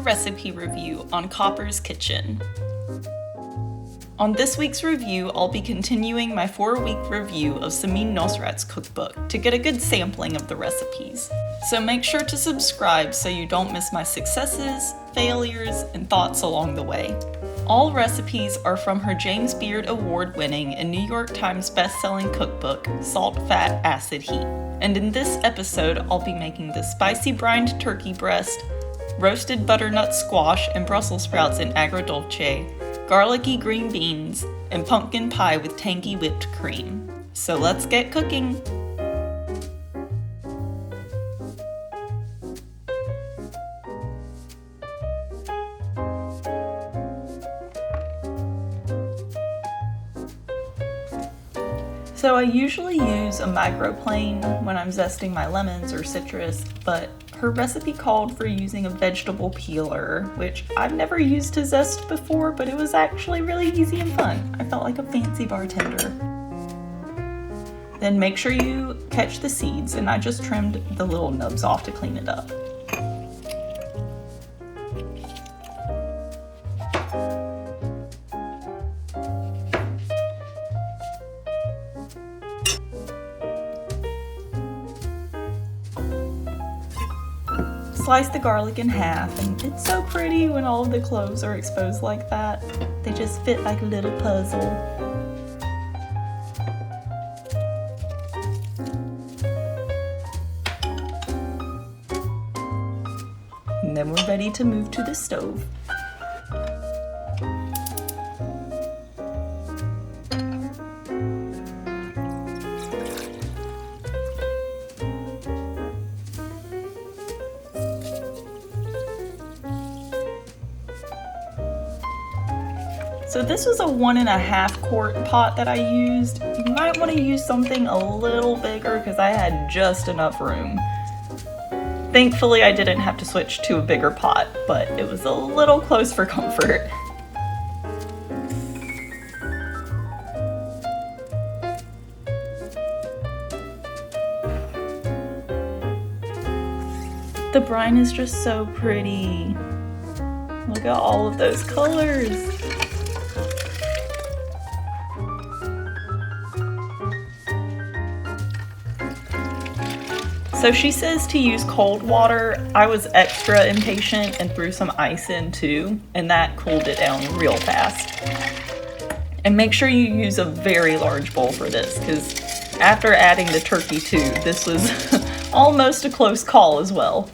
recipe review on Copper's Kitchen. On this week's review, I'll be continuing my 4-week review of Samin Nosrat's cookbook to get a good sampling of the recipes. So make sure to subscribe so you don't miss my successes, failures, and thoughts along the way. All recipes are from her James Beard Award-winning and New York Times best-selling cookbook, Salt, Fat, Acid, Heat. And in this episode, I'll be making the spicy brined turkey breast, roasted butternut squash and Brussels sprouts in agro dolce, garlicky green beans, and pumpkin pie with tangy whipped cream. So let's get cooking! So I usually use a microplane when I'm zesting my lemons or citrus, but her recipe called for using a vegetable peeler, which I've never used to zest before, but it was actually really easy and fun. I felt like a fancy bartender. Then make sure you catch the seeds, and I just trimmed the little nubs off to clean it up. Slice the garlic in half, and it's so pretty when all of the cloves are exposed like that. They just fit like a little puzzle. And then we're ready to move to the stove. So this was a 1.5 quart pot that I used. You might want to use something a little bigger because I had just enough room. Thankfully, I didn't have to switch to a bigger pot, but it was a little close for comfort. The brine is just so pretty. Look at all of those colors. So she says to use cold water. I was extra impatient and threw some ice in too, and that cooled it down real fast. And make sure you use a very large bowl for this, because after adding the turkey too, this was almost a close call as well.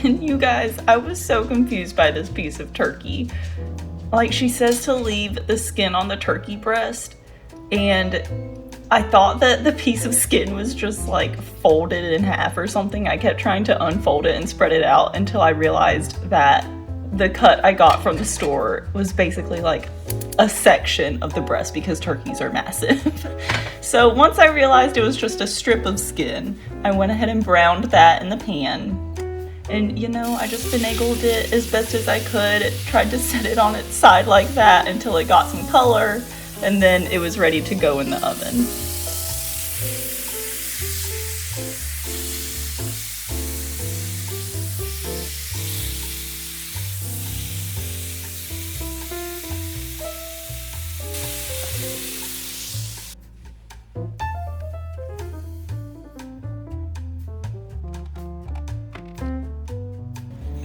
And you guys, I was so confused by this piece of turkey. Like, she says to leave the skin on the turkey breast, and I thought that the piece of skin was just like folded in half or something. I kept trying to unfold it and spread it out until I realized that the cut I got from the store was basically like a section of the breast because turkeys are massive. So once I realized it was just a strip of skin, I went ahead and browned that in the pan. And you know, I just finagled it as best as I could, tried to set it on its side like that until it got some color, and then it was ready to go in the oven.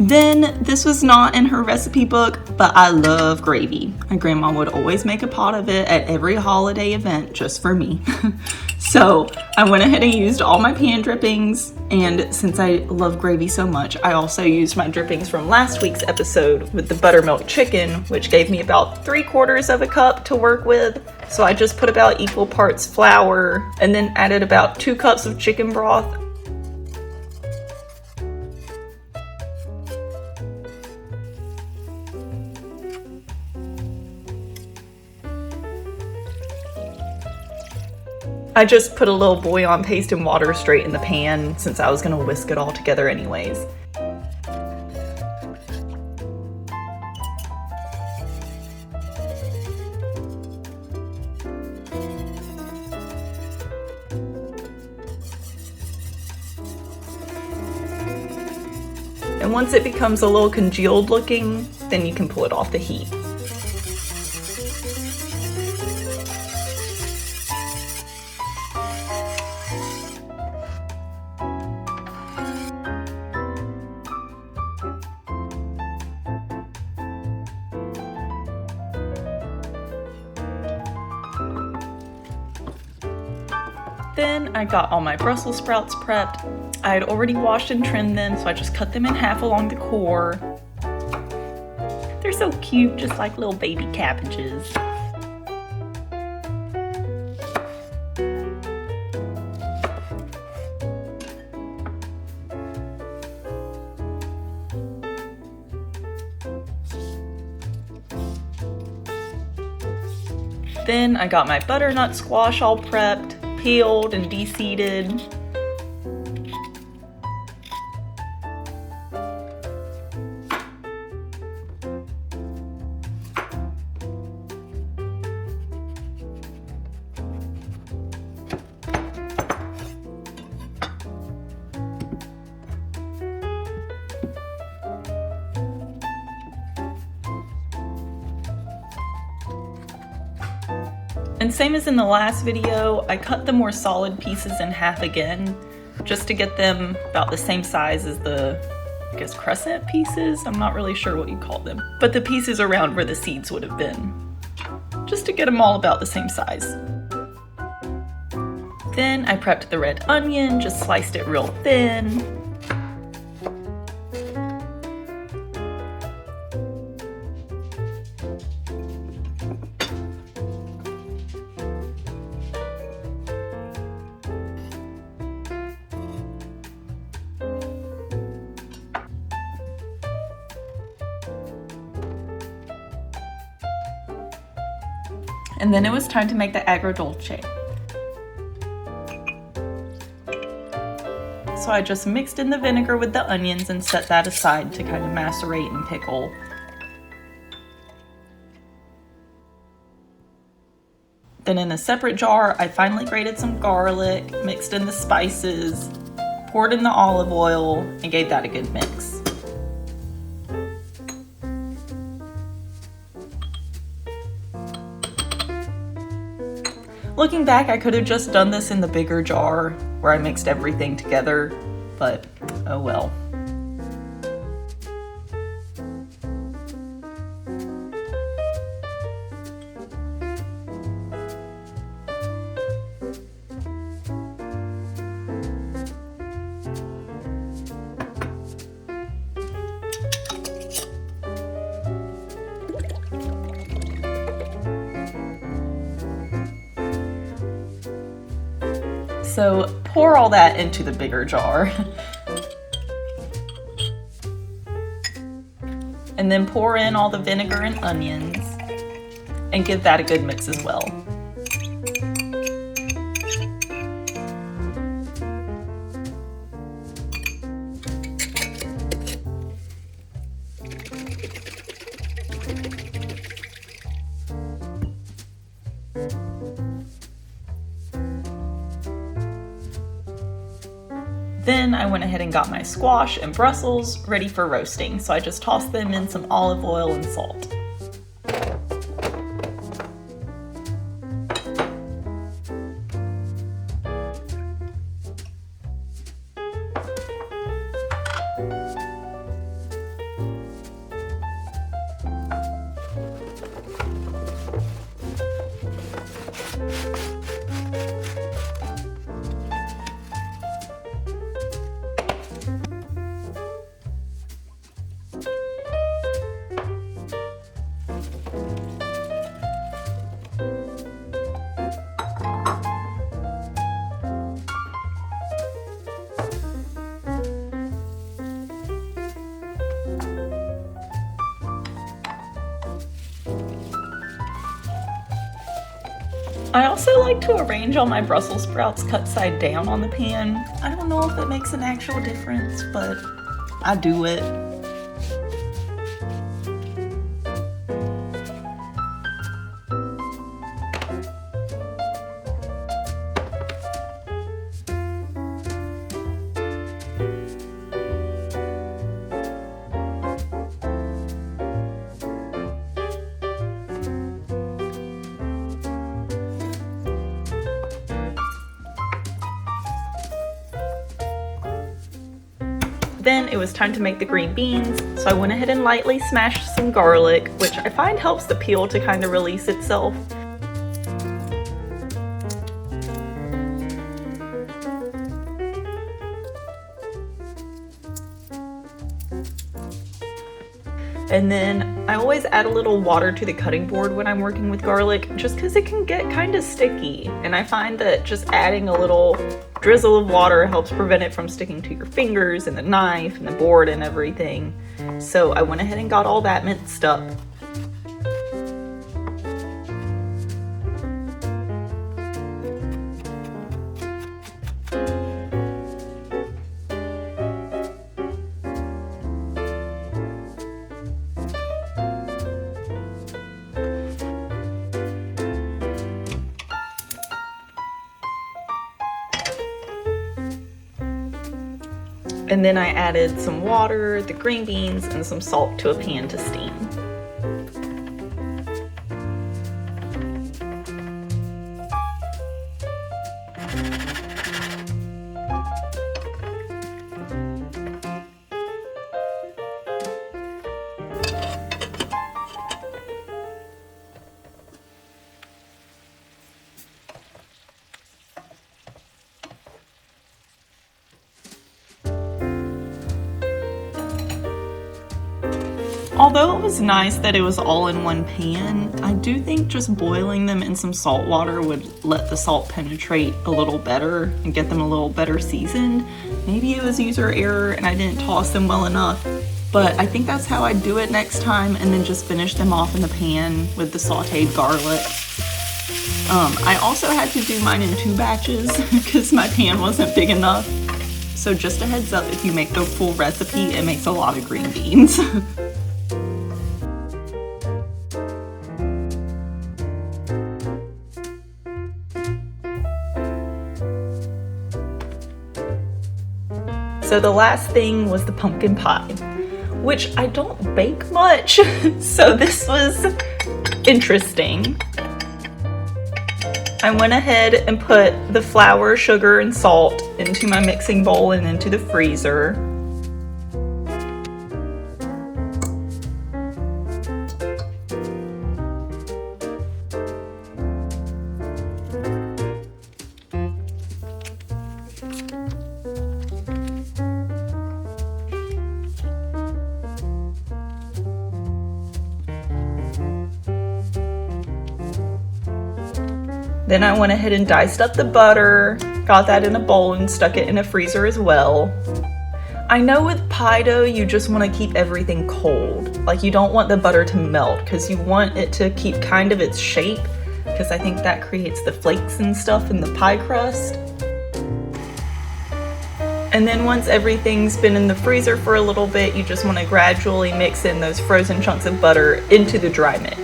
Then, this was not in her recipe book, but I love gravy. My grandma would always make a pot of it at every holiday event just for me. So I went ahead and used all my pan drippings, and since I love gravy so much, I also used my drippings from last week's episode with the buttermilk chicken, which gave me about 3/4 of a cup to work with. So I just put about equal parts flour and then added about 2 cups of chicken broth. I just put a little bouillon paste and water straight in the pan since I was gonna whisk it all together anyways. And once it becomes a little congealed looking, then you can pull it off the heat. Then I got all my Brussels sprouts prepped. I had already washed and trimmed them, so I just cut them in half along the core. They're so cute, just like little baby cabbages. Then I got my butternut squash all prepped, peeled and de-seeded. And same as in the last video, I cut the more solid pieces in half again, just to get them about the same size as the, I guess, crescent pieces? I'm not really sure what you call them. But the pieces around where the seeds would have been, just to get them all about the same size. Then I prepped the red onion, just sliced it real thin. And then it was time to make the agro dolce. So I just mixed in the vinegar with the onions and set that aside to kind of macerate and pickle. Then in a separate jar, I finely grated some garlic, mixed in the spices, poured in the olive oil, and gave that a good mix. Looking back, I could have just done this in the bigger jar where I mixed everything together, but oh well. So pour all that into the bigger jar. And then pour in all the vinegar and onions and give that a good mix as well. Then I went ahead and got my squash and Brussels ready for roasting. So I just tossed them in some olive oil and salt. I also like to arrange all my Brussels sprouts cut side down on the pan. I don't know if it makes an actual difference, but I do it. Then it was time to make the green beans, so I went ahead and lightly smashed some garlic, which I find helps the peel to kind of release itself. And then I always add a little water to the cutting board when I'm working with garlic, just because it can get kind of sticky. And I find that just adding a little drizzle of water helps prevent it from sticking to your fingers and the knife and the board and everything. So I went ahead and got all that minced up. And then I added some water, the green beans, and some salt to a pan to steam. Although it was nice that it was all in one pan, I do think just boiling them in some salt water would let the salt penetrate a little better and get them a little better seasoned. Maybe it was user error and I didn't toss them well enough, but I think that's how I'd do it next time, and then just finish them off in the pan with the sauteed garlic. I also had to do mine in 2 batches because my pan wasn't big enough. So just a heads up, if you make the full recipe, it makes a lot of green beans. So the last thing was the pumpkin pie, which I don't bake much, so this was interesting. I went ahead and put the flour, sugar, and salt into my mixing bowl and into the freezer. Then I went ahead and diced up the butter, got that in a bowl and stuck it in a freezer as well. I know with pie dough, you just want to keep everything cold. Like, you don't want the butter to melt because you want it to keep kind of its shape, because I think that creates the flakes and stuff in the pie crust. And then once everything's been in the freezer for a little bit, you just want to gradually mix in those frozen chunks of butter into the dry mix.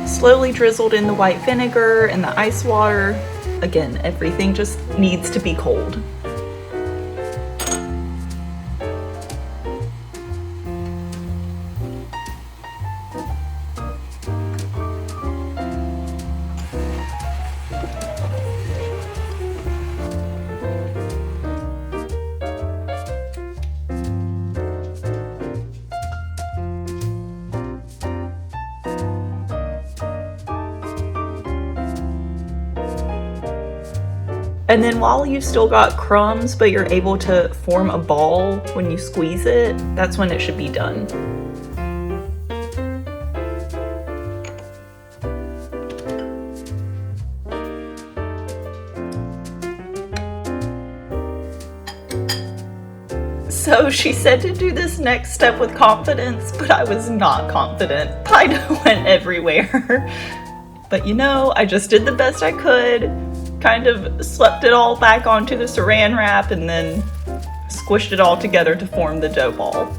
Slowly drizzled in the white vinegar and the ice water. Again, everything just needs to be cold. And then while you've still got crumbs, but you're able to form a ball when you squeeze it, that's when it should be done. So she said to do this next step with confidence, but I was not confident. Pie dough went everywhere. But you know, I just did the best I could, kind of swept it all back onto the saran wrap and then squished it all together to form the dough ball.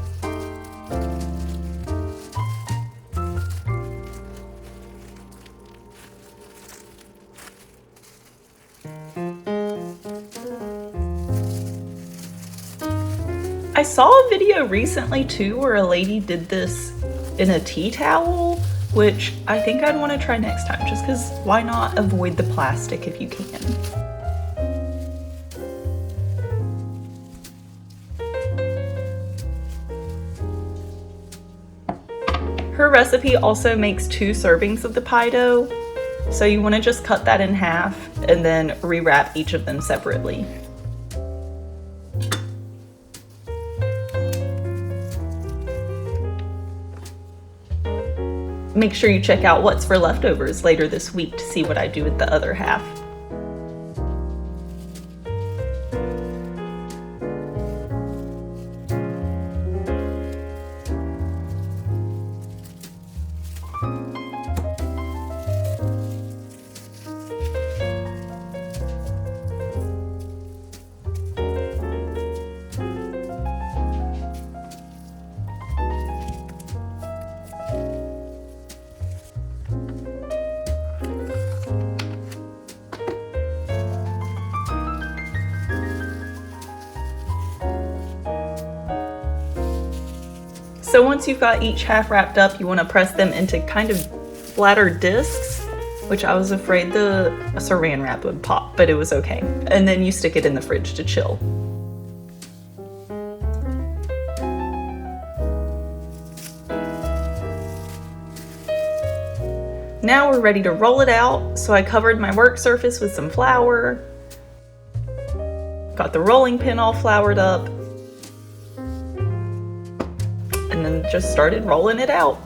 I saw a video recently too where a lady did this in a tea towel, which I think I'd want to try next time, just because why not avoid the plastic if you can. Her recipe also makes 2 servings of the pie dough, so you want to just cut that in half and then rewrap each of them separately. Make sure you check out what's for leftovers later this week to see what I do with the other half. So once you've got each half wrapped up, you want to press them into kind of flatter discs, which I was afraid the saran wrap would pop, but it was okay. And then you stick it in the fridge to chill. Now we're ready to roll it out, so I covered my work surface with some flour, got the rolling pin all floured up, and then just started rolling it out.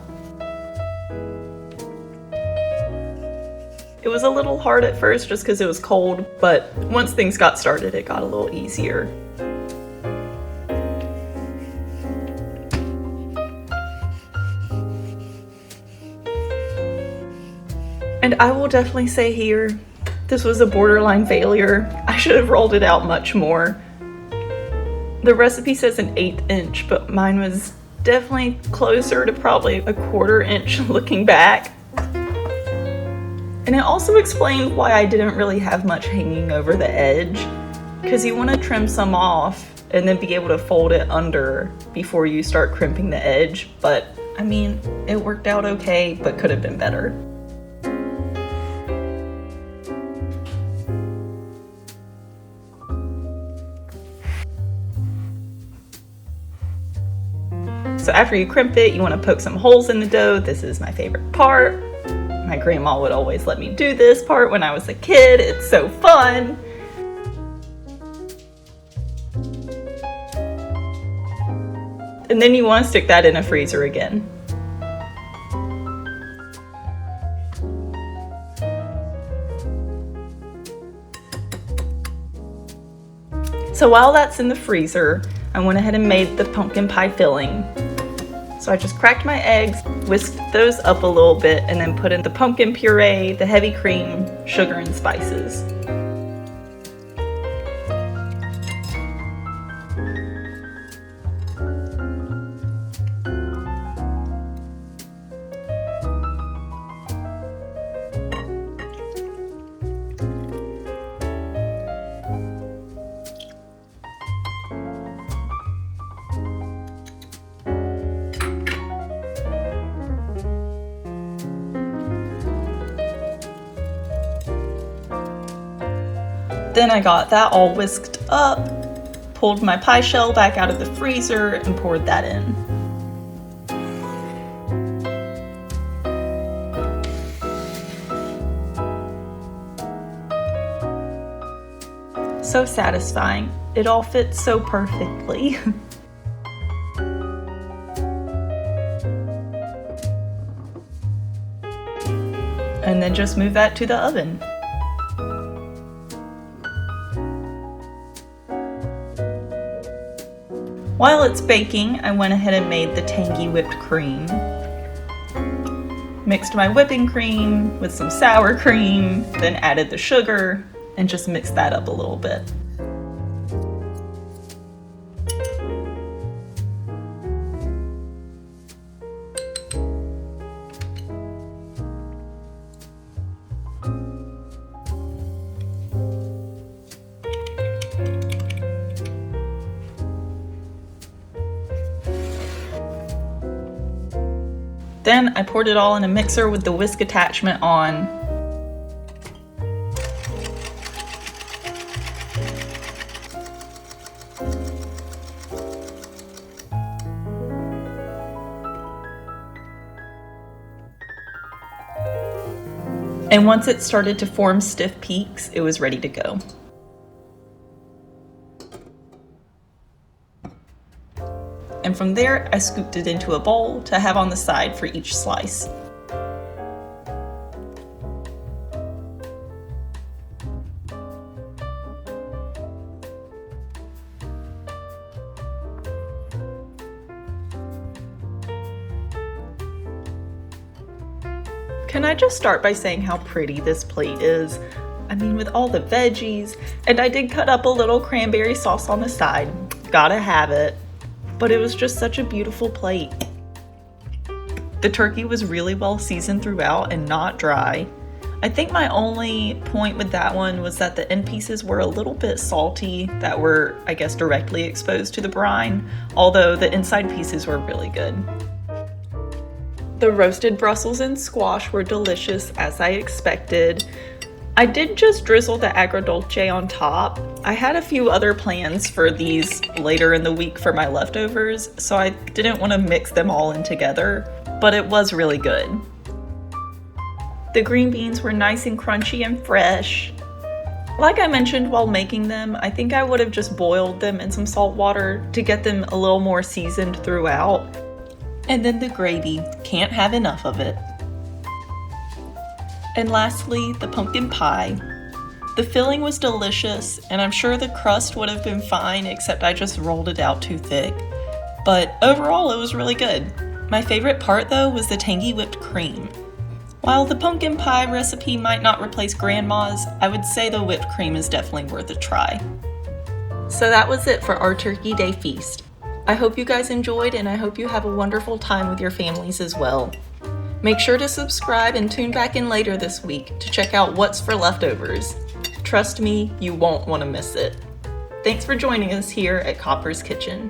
It was a little hard at first just because it was cold, but once things got started, it got a little easier. And I will definitely say here, this was a borderline failure. I should have rolled it out much more. The recipe says an 1/8 inch, but mine was definitely closer to probably a 1/4 inch looking back. And it also explained why I didn't really have much hanging over the edge, because you want to trim some off and then be able to fold it under before you start crimping the edge. But I mean, it worked out okay, but could have been better. So after you crimp it, you want to poke some holes in the dough. This is my favorite part. My grandma would always let me do this part when I was a kid. It's so fun. And then you want to stick that in a freezer again. So while that's in the freezer, I went ahead and made the pumpkin pie filling. So I just cracked my eggs, whisked those up a little bit, and then put in the pumpkin puree, the heavy cream, sugar, and spices. Then I got that all whisked up, pulled my pie shell back out of the freezer, and poured that in. So satisfying. It all fits so perfectly. And then just move that to the oven. While it's baking, I went ahead and made the Tangy whipped cream. Mixed my whipping cream with some sour cream, then added the sugar, and just mixed that up a little bit. Then I poured it all in a mixer with the whisk attachment on. And once it started to form stiff peaks, it was ready to go. And from there, I scooped it into a bowl to have on the side for each slice. Can I just start by saying how pretty this plate is? I mean, with all the veggies, and I did cut up a little cranberry sauce on the side. Gotta have it. But it was just such a beautiful plate. The turkey was really well seasoned throughout and not dry. I think my only point with that one was that the end pieces were a little bit salty that were, I guess, directly exposed to the brine, although the inside pieces were really good. The roasted Brussels and squash were delicious as I expected. I did just drizzle the agro dolce on top. I had a few other plans for these later in the week for my leftovers, so I didn't want to mix them all in together, but it was really good. The green beans were nice and crunchy and fresh. Like I mentioned while making them, I think I would have just boiled them in some salt water to get them a little more seasoned throughout. And then the gravy, can't have enough of it. And lastly, the pumpkin pie. The filling was delicious, and I'm sure the crust would have been fine, except I just rolled it out too thick. But overall, it was really good. My favorite part though was the tangy whipped cream. While the pumpkin pie recipe might not replace grandma's, I would say the whipped cream is definitely worth a try. So that was it for our Turkey Day feast. I hope you guys enjoyed, and I hope you have a wonderful time with your families as well. Make sure to subscribe and tune back in later this week to check out what's for leftovers. Trust me, you won't want to miss it. Thanks for joining us here at Copper's Kitchen.